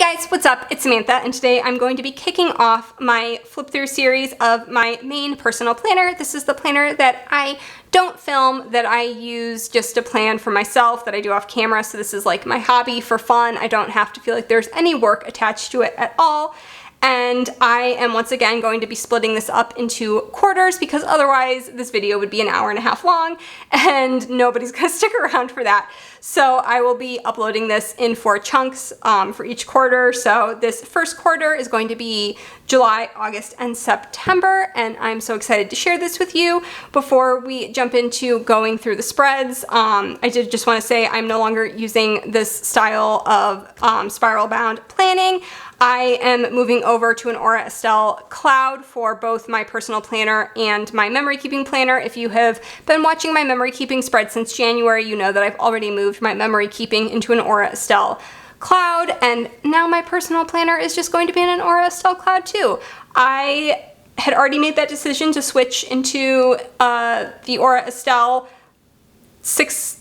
Guys, what's up? It's Samantha, and today I'm going to be kicking off my flip through series of my main personal planner. This is the planner that I don't film, that I use just to plan for myself, that I do off camera. So this is like my hobby for fun. I don't have to feel like there's any work attached to it at all. And I am once again going to be splitting this up into quarters because otherwise this video would be an hour and a half long and nobody's gonna stick around for that. So I will be uploading this in 4 chunks for each quarter. So this first quarter is going to be July, August, and September, and I'm so excited to share this with you. Before we jump into going through the spreads, I did just want to say I'm no longer using this style of spiral bound planning. I am moving over to an Aura Estelle Cloud for both my personal planner and my memory keeping planner. If you have been watching my memory keeping spread since January, you know that I've already moved my memory keeping into an Aura Estelle Cloud, and now my personal planner is just going to be in an Aura Estelle Cloud too. I had already made that decision to switch into the Aura Estelle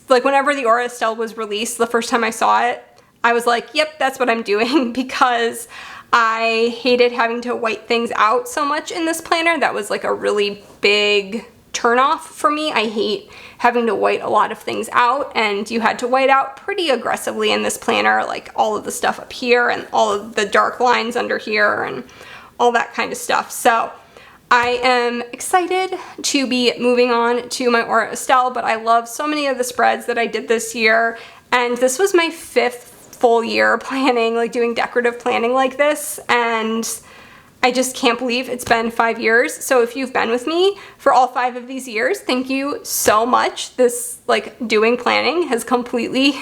whenever the Aura Estelle was released, the first time I saw it, I was like, yep, that's what I'm doing, because I hated having to white things out so much in this planner. That was like a really big turnoff for me. I hate having to white a lot of things out, and you had to white out pretty aggressively in this planner, like all of the stuff up here and all of the dark lines under here and all that kind of stuff. So I am excited to be moving on to my Aura Estelle, but I love so many of the spreads that I did this year, and this was my 5th full year planning, like doing decorative planning like this, and I just can't believe it's been 5 years. So if you've been with me for all 5 of these years, thank you so much. This, doing planning has completely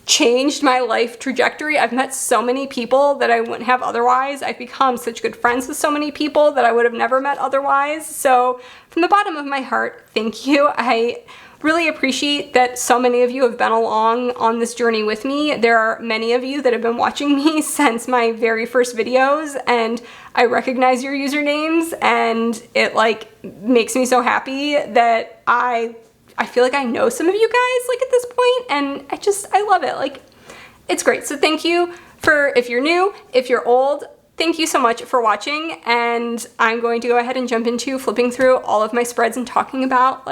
changed my life trajectory. I've met so many people that I wouldn't have otherwise. I've become such good friends with so many people that I would have never met otherwise. So from the bottom of my heart, thank you. I really appreciate that so many of you have been along on this journey with me. There are many of you that have been watching me since my very first videos, and I recognize your usernames, and it makes me so happy that I feel like I know some of you guys at this point, and I love it. It's great. So thank you if you're new, if you're old, thank you so much for watching, and I'm going to go ahead and jump into flipping through all of my spreads and talking about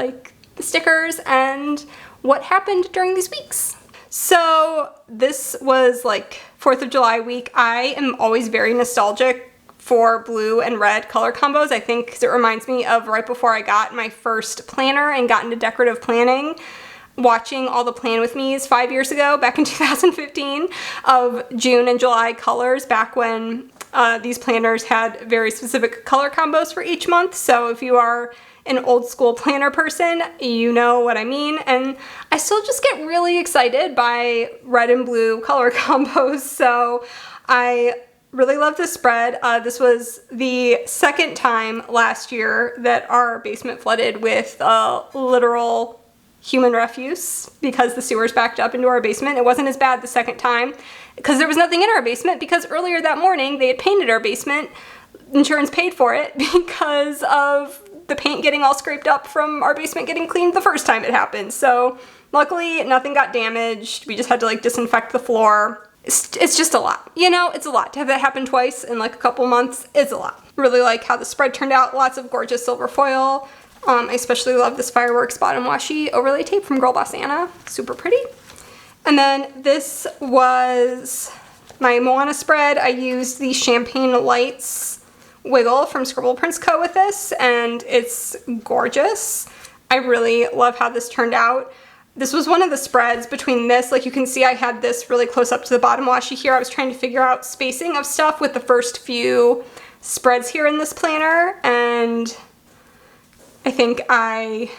the stickers and what happened during these weeks. So this was 4th of July week. I am always very nostalgic for blue and red color combos, I think, because it reminds me of right before I got my first planner and got into decorative planning, watching all the Plan With Me's 5 years ago, back in 2015, of June and July colors, back when these planners had very specific color combos for each month. So if you are an old school planner person, you know what I mean. And I still just get really excited by red and blue color combos. So I really love this spread. This was the 2nd time last year that our basement flooded with literal human refuse because the sewers backed up into our basement. It wasn't as bad the 2nd time because there was nothing in our basement, because earlier that morning they had painted our basement. Insurance paid for it because of the paint getting all scraped up from our basement getting cleaned the first time it happened. So luckily nothing got damaged. We just had to disinfect the floor. It's just a lot, it's a lot to have that happen twice in a couple months. It's a lot. Really like how the spread turned out. Lots of gorgeous silver foil. I especially love this fireworks bottom washi overlay tape from Girl Boss Anna. Super pretty. And then this was my Milano Spread. I used the Champagne Lights wiggle from Scribble Prints Co. with this, and it's gorgeous. I really love how this turned out. This was one of the spreads between this, you can see I had this really close up to the bottom washi here. I was trying to figure out spacing of stuff with the first few spreads here in this planner, and I think I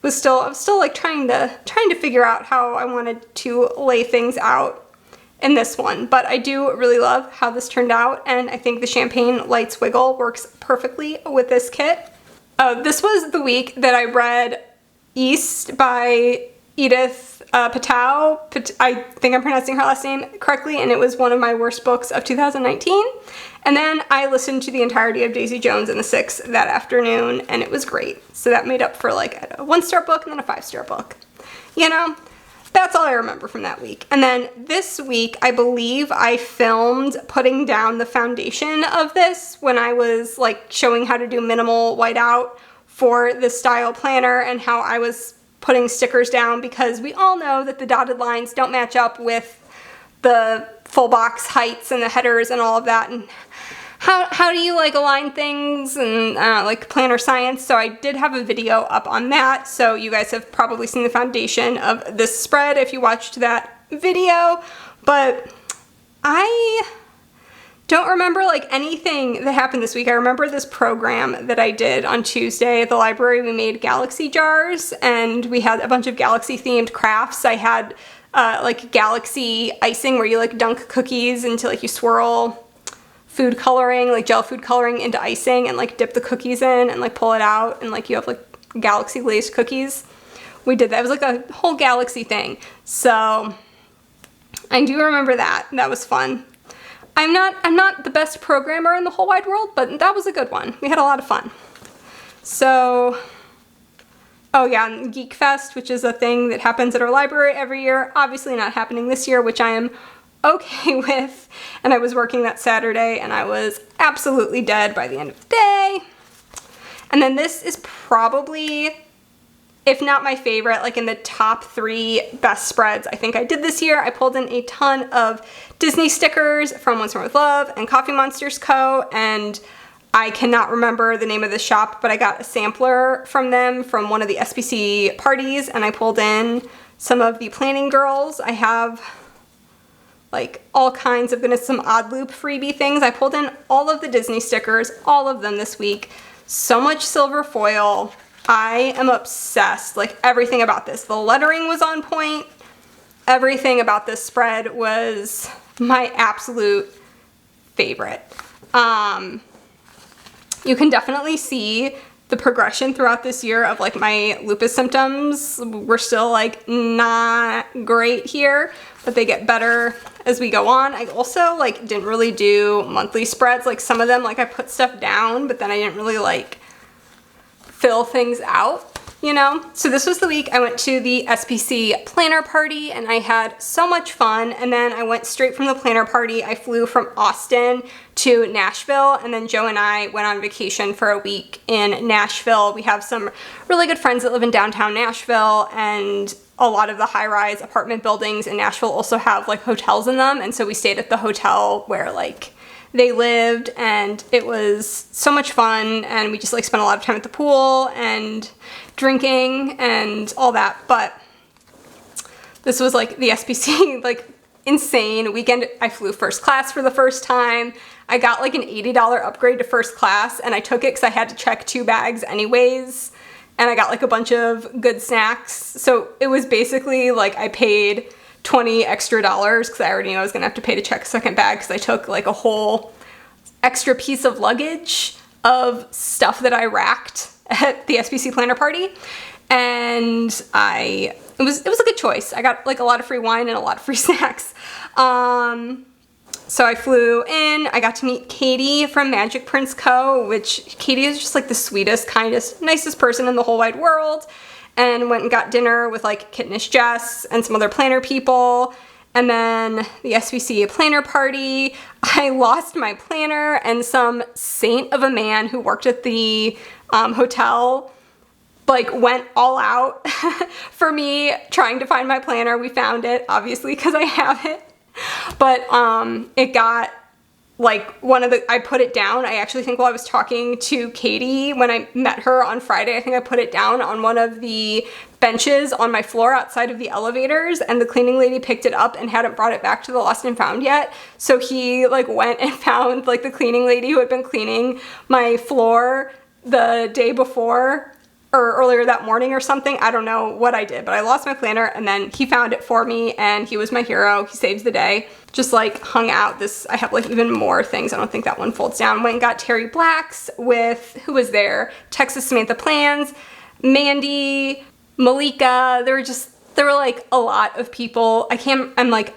was still trying to figure out how I wanted to lay things out in this one, but I do really love how this turned out, and I think the Champagne Lights Wiggle works perfectly with this kit. This was the week that I read East by Edith Patow. I think I'm pronouncing her last name correctly, and it was one of my worst books of 2019. And then I listened to the entirety of Daisy Jones and the Six that afternoon, and it was great. So that made up for a 1-star book and then a 5-star book. that's all I remember from that week. And then this week, I believe I filmed putting down the foundation of this when I was like showing how to do minimal whiteout for the style planner and how I was putting stickers down, because we all know that the dotted lines don't match up with the full box heights and the headers and all of that, and how do you like align things and like planner science. So I did have a video up on that, so you guys have probably seen the foundation of this spread if you watched that video, but I don't remember like anything that happened this week. I remember this program that I did on Tuesday at the library. We made galaxy jars and we had a bunch of galaxy themed crafts. I had like galaxy icing where you like dunk cookies into like you swirl food coloring, like gel food coloring into icing and like dip the cookies in and like pull it out and like you have like galaxy glazed cookies. We did that. It was like a whole galaxy thing. So I do remember that. That was fun. I'm not the best programmer in the whole wide world, but that was a good one. We had a lot of fun. So, oh yeah, and Geek Fest, which is a thing that happens at our library every year, obviously not happening this year, which I am okay with. And I was working that Saturday and I was absolutely dead by the end of the day. And then this is probably, if not my favorite, like in the top 3 best spreads I think I did this year. I pulled in a ton of Disney stickers from Once More With Love and Coffee Monsters Co. And I cannot remember the name of the shop, but I got a sampler from them from one of the SPC parties and I pulled in some of the planning girls. I have like all kinds of goodness, some odd loop freebie things. I pulled in all of the Disney stickers, all of them this week. So much silver foil. I am obsessed. Like everything about this. The lettering was on point. Everything about this spread was my absolute favorite. You can definitely see the progression throughout this year of like my lupus symptoms. We're still like not great here, but they get better as we go on. I also like didn't really do monthly spreads. Like some of them, like I put stuff down, but then I didn't really like fill things out, you know? So this was the week I went to the SPC planner party and I had so much fun. And then I went straight from the planner party. I flew from Austin to Nashville, and then Joe and I went on vacation for a week in Nashville. We have some really good friends that live in downtown Nashville, and a lot of the high-rise apartment buildings in Nashville also have like hotels in them. And so we stayed at the hotel where like they lived, and it was so much fun, and we just like spent a lot of time at the pool and drinking and all that. But this was like the SPC like insane weekend. I flew first class for the first time. I got like an $80 upgrade to first class, and I took it because I had to check 2 bags anyways, and I got like a bunch of good snacks. So it was basically like I paid $20 extra because I already knew I was gonna have to pay to check a second bag because I took like a whole extra piece of luggage of stuff that I racked at the SPC planner party. And it was a good choice. I got like a lot of free wine and a lot of free snacks. So I flew in, I got to meet Katie from Magic Prince Co., which Katie is just like the sweetest, kindest, nicest person in the whole wide world. And went and got dinner with like Kittenish Jess and some other planner people. And then the SPC planner party, I lost my planner, and some saint of a man who worked at the hotel like went all out for me trying to find my planner. We found it, obviously, because I have it. But it got like I put it down. I actually think while I was talking to Katie when I met her on Friday, I think I put it down on one of the benches on my floor outside of the elevators, and the cleaning lady picked it up and hadn't brought it back to the lost and found yet. So he like went and found like the cleaning lady who had been cleaning my floor the day before or earlier that morning or something. I don't know what I did, but I lost my planner, and then he found it for me, and he was my hero. He saves the day. Just like hung out. I have like even more things. I don't think that one folds down. Went and got Terry Blacks with, who was there? Texas Samantha Plans, Mandy, Malika. There were like a lot of people. I'm like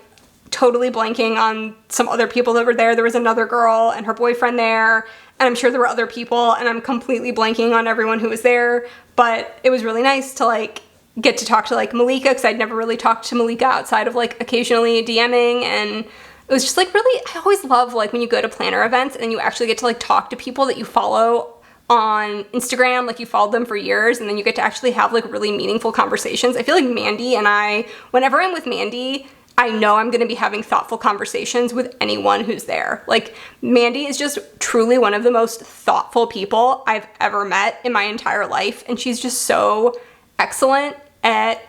totally blanking on some other people that were there. There was another girl and her boyfriend there, and I'm sure there were other people, and I'm completely blanking on everyone who was there, but it was really nice to like get to talk to like Malika, because I'd never really talked to Malika outside of like occasionally DMing, and it was just like really, I always love like when you go to planner events and you actually get to like talk to people that you follow on Instagram, like you followed them for years, and then you get to actually have like really meaningful conversations. I feel like Mandy and I, whenever I'm with Mandy, I know I'm gonna be having thoughtful conversations with anyone who's there. Like, Mandy is just truly one of the most thoughtful people I've ever met in my entire life, and she's just so excellent at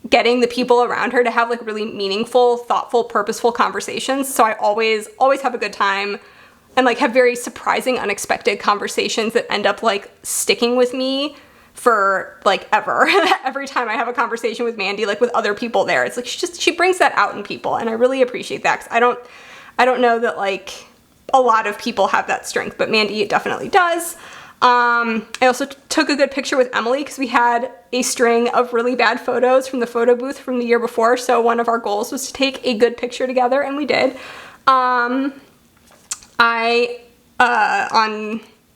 getting the people around her to have like really meaningful, thoughtful, purposeful conversations. So I always have a good time and like have very surprising, unexpected conversations that end up like sticking with me for like ever. Every time I have a conversation with Mandy, like with other people there, it's like she brings that out in people, and I really appreciate that, because I don't know that like a lot of people have that strength, but Mandy definitely does. I also took a good picture with Emily, because we had a string of really bad photos from the photo booth from the year before, so one of our goals was to take a good picture together, and we did. On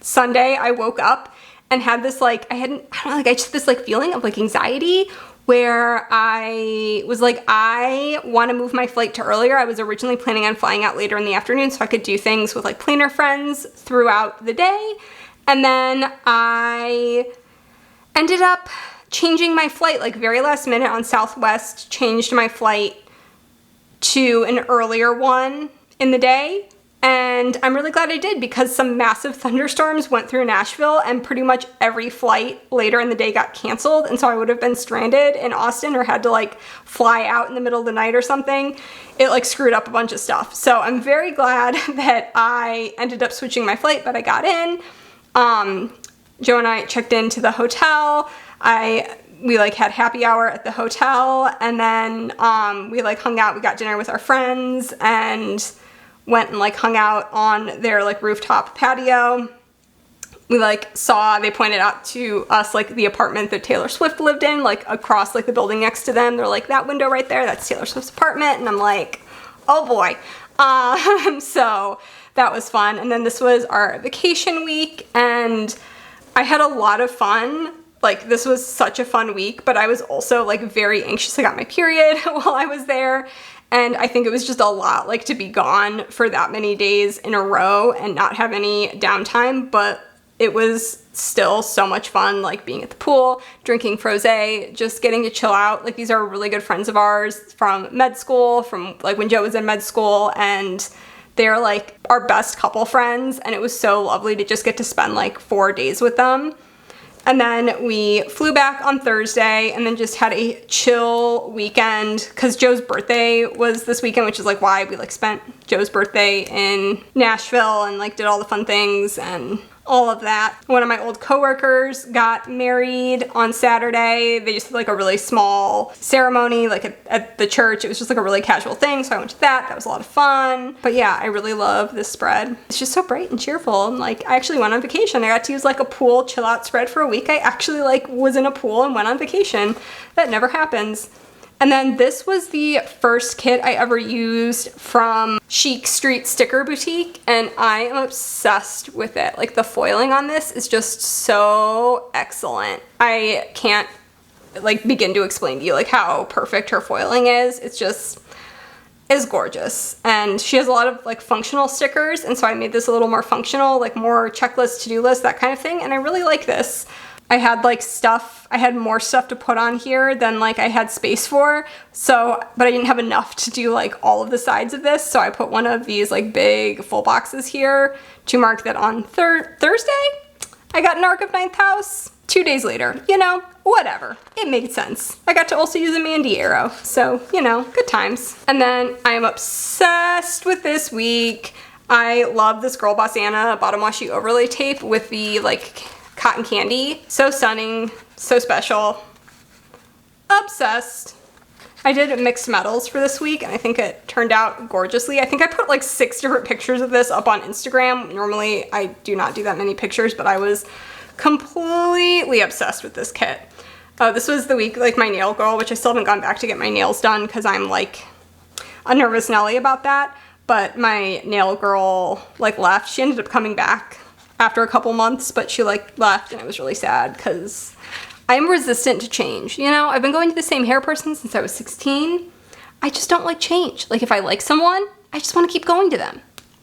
Sunday, I woke up and had this like, I just had this like feeling of like anxiety, where I was like, I want to move my flight to earlier. I was originally planning on flying out later in the afternoon so I could do things with like planner friends throughout the day. And then I ended up changing my flight like very last minute on Southwest, changed my flight to an earlier one in the day. And I'm really glad I did, because some massive thunderstorms went through Nashville and pretty much every flight later in the day got canceled. And so I would have been stranded in Austin or had to like fly out in the middle of the night or something. It like screwed up a bunch of stuff. So I'm very glad that I ended up switching my flight, but I got in. Joe and I checked into the hotel. We like had happy hour at the hotel, and then we like hung out. We got dinner with our friends and went and like hung out on their like rooftop patio. We like saw, they pointed out to us like the apartment that Taylor Swift lived in, like across like the building next to them. They're like, that window right there, that's Taylor Swift's apartment. And I'm like, oh boy. So that was fun. And then this was our vacation week, and I had a lot of fun. Like, this was such a fun week, but I was also like very anxious. I got my period while I was there, and I think it was just a lot like to be gone for that many days in a row and not have any downtime, but it was still so much fun, like being at the pool, drinking frosé, just getting to chill out. Like, these are really good friends of ours from med school, from like when Joe was in med school, and they're like our best couple friends, and it was so lovely to just get to spend like 4 days with them. And then we flew back on Thursday and then just had a chill weekend, because Joe's birthday was this weekend, which is like why we like spent Joe's birthday in Nashville and like did all the fun things and all of that. One of my old coworkers got married on Saturday. They just had like a really small ceremony like at the church. It was just like a really casual thing, so I went to that. That was a lot of fun. But yeah, I really love this spread. It's just so bright and cheerful, and like I actually went on vacation. I got to use like a pool chill out spread for a week. I actually like was in a pool and went on vacation. That never happens. And then this was the first kit I ever used from Chic Street Sticker Boutique, and I am obsessed with it. Like, the foiling on this is just so excellent. I can't like begin to explain to you like how perfect her foiling is. It's just is gorgeous. And she has a lot of like functional stickers, and so I made this a little more functional, like more checklist, to-do list, that kind of thing, and I really like this. I had like I had more stuff to put on here than like I had space for, so, but I didn't have enough to do like all of the sides of this, so I put one of these like big full boxes here to mark that on Thursday I got an Arc of Ninth House. 2 days later, you know, whatever. It made sense. I got to also use a Mandy arrow, so, you know, good times. And then I am obsessed with this week. I love this Girl Boss Anna bottom washi overlay tape with the like cotton candy. So stunning, so special. Obsessed. I did mixed metals for this week, and I think it turned out gorgeously. I think I put like 6 different pictures of this up on Instagram. Normally I do not do that many pictures, but I was completely obsessed with this kit. This was the week like my nail girl, which I still haven't gone back to get my nails done because I'm like a nervous Nelly about that. But my nail girl like left. She ended up coming back after a couple months, but she like left, and it was really sad because I'm resistant to change. You know, I've been going to the same hair person since I was 16. I just don't like change. Like, if I like someone, I just want to keep going to them.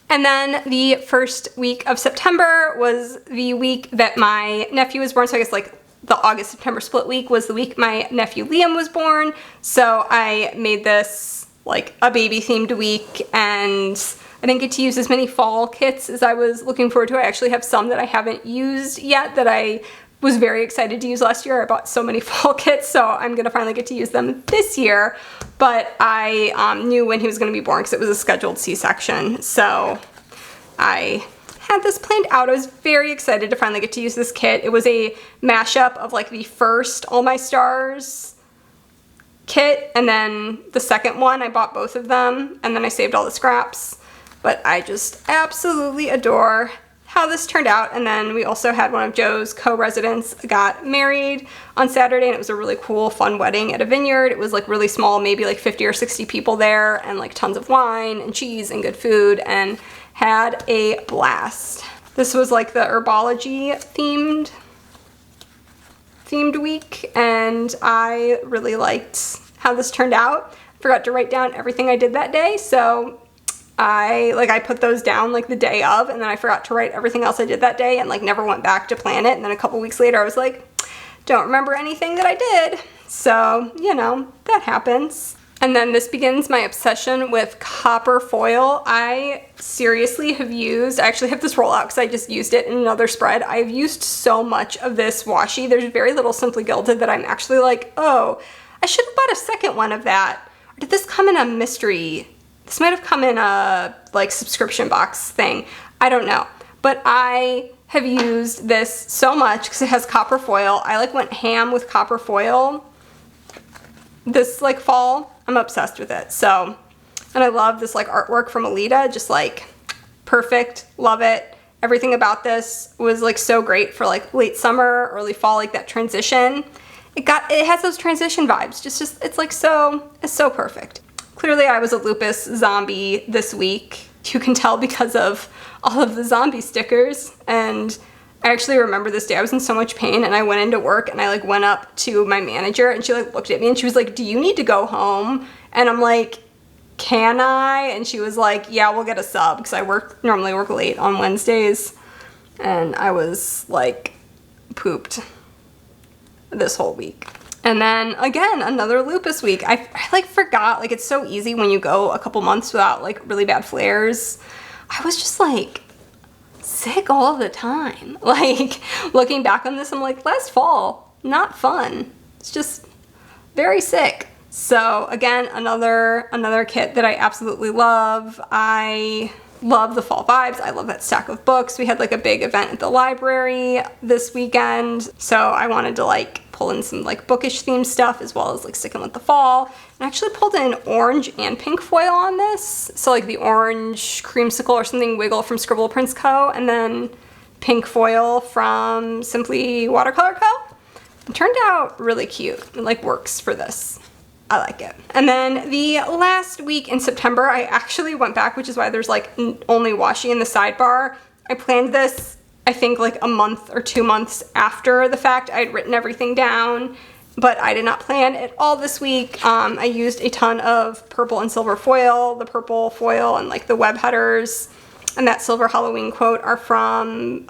And then the first week of September was the week that my nephew was born. So I guess like the August-September split week was the week my nephew Liam was born. So I made this like a baby themed week, and I didn't get to use as many fall kits as I was looking forward to. I actually have some that I haven't used yet that I was very excited to use last year. I bought so many fall kits, so I'm gonna finally get to use them this year. But I knew when he was gonna be born because it was a scheduled C-section. So I had this planned out. I was very excited to finally get to use this kit. It was a mashup of like the first All My Stars kit, and then the second one. I bought both of them, and then I saved all the scraps. But I just absolutely adore how this turned out. And then we also had one of Joe's co-residents got married on Saturday, and it was a really cool, fun wedding at a vineyard. It was like really small, maybe like 50 or 60 people there, and like tons of wine and cheese and good food, and had a blast. This was like the herbology themed week, and I really liked how this turned out. Forgot to write down everything I did that day, so I put those down like the day of, and then I forgot to write everything else I did that day, and like never went back to plan it. And then a couple weeks later I was like, don't remember anything that I did. So, you know, that happens. And then this begins my obsession with copper foil. I seriously have used, I actually have this rollout because I just used it in another spread. I've used so much of this washi. There's very little Simply Gilded that I'm actually like, oh, I should have bought a second one of that. Or did this come in a mystery? This might have come in a like subscription box thing. I don't know. But I have used this so much because it has copper foil. I like went ham with copper foil this like fall. I'm obsessed with it. So, and I love this like artwork from Alita, just like perfect, love it. Everything about this was like so great for like late summer, early fall, like that transition. It has those transition vibes. Just it's like it's so perfect. Clearly I was a lupus zombie this week. You can tell because of all of the zombie stickers. And I actually remember this day I was in so much pain, and I went into work and I like went up to my manager, and she like looked at me and she was like, do you need to go home? And I'm like, can I? And she was like, yeah, we'll get a sub, because I normally work late on Wednesdays. And I was like pooped this whole week. And then again, another lupus week. I like forgot, like it's so easy when you go a couple months without like really bad flares. I was just like sick all the time. Like looking back on this, I'm like, last fall, not fun. It's just very sick. So again, another kit that I absolutely love. I love the fall vibes. I love that stack of books. We had like a big event at the library this weekend, so I wanted to like pull in some like bookish themed stuff as well as like sticking with the fall. And I actually pulled in orange and pink foil on this. So like the orange creamsicle or something wiggle from Scribble Prints Co. and then pink foil from Simply Watercolor Co. It turned out really cute. It like works for this. I like it. And then the last week in September, I actually went back, which is why there's like only washi in the sidebar. I planned this, I think like a month or 2 months after the fact. I had written everything down, but I did not plan it all this week. I used a ton of purple and silver foil. The purple foil and like the web headers and that silver Halloween quote are from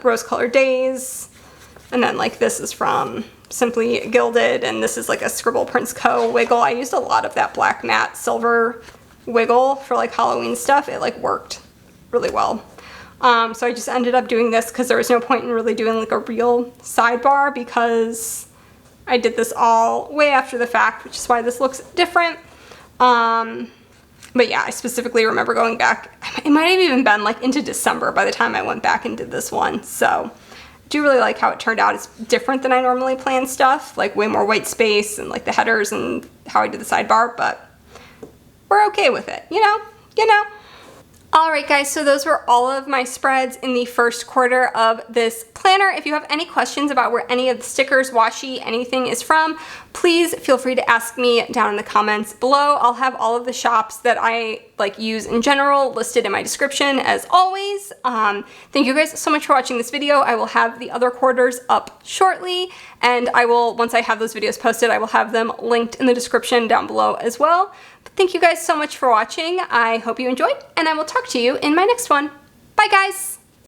Rose Colored Days. And then like this is from Simply Gilded, and this is like a Scribble Prints Co. wiggle. I used a lot of that black matte silver wiggle for like Halloween stuff. It like worked really well. So I just ended up doing this because there was no point in really doing like a real sidebar, because I did this all way after the fact, which is why this looks different. But yeah, I specifically remember going back. It might have even been like into December by the time I went back and did this one. So I do really like how it turned out. It's different than I normally plan stuff, like way more white space and like the headers and how I did the sidebar, but we're okay with it, you know? Alright guys, so those were all of my spreads in the first quarter of this planner. If you have any questions about where any of the stickers, washi, anything is from, please feel free to ask me down in the comments below. I'll have all of the shops that I use in general listed in my description as always. Thank you guys so much for watching this video. I will have the other quarters up shortly, and I will, once I have those videos posted, I will have them linked in the description down below as well. But thank you guys so much for watching. I hope you enjoyed, and I will talk to you in my next one. Bye guys!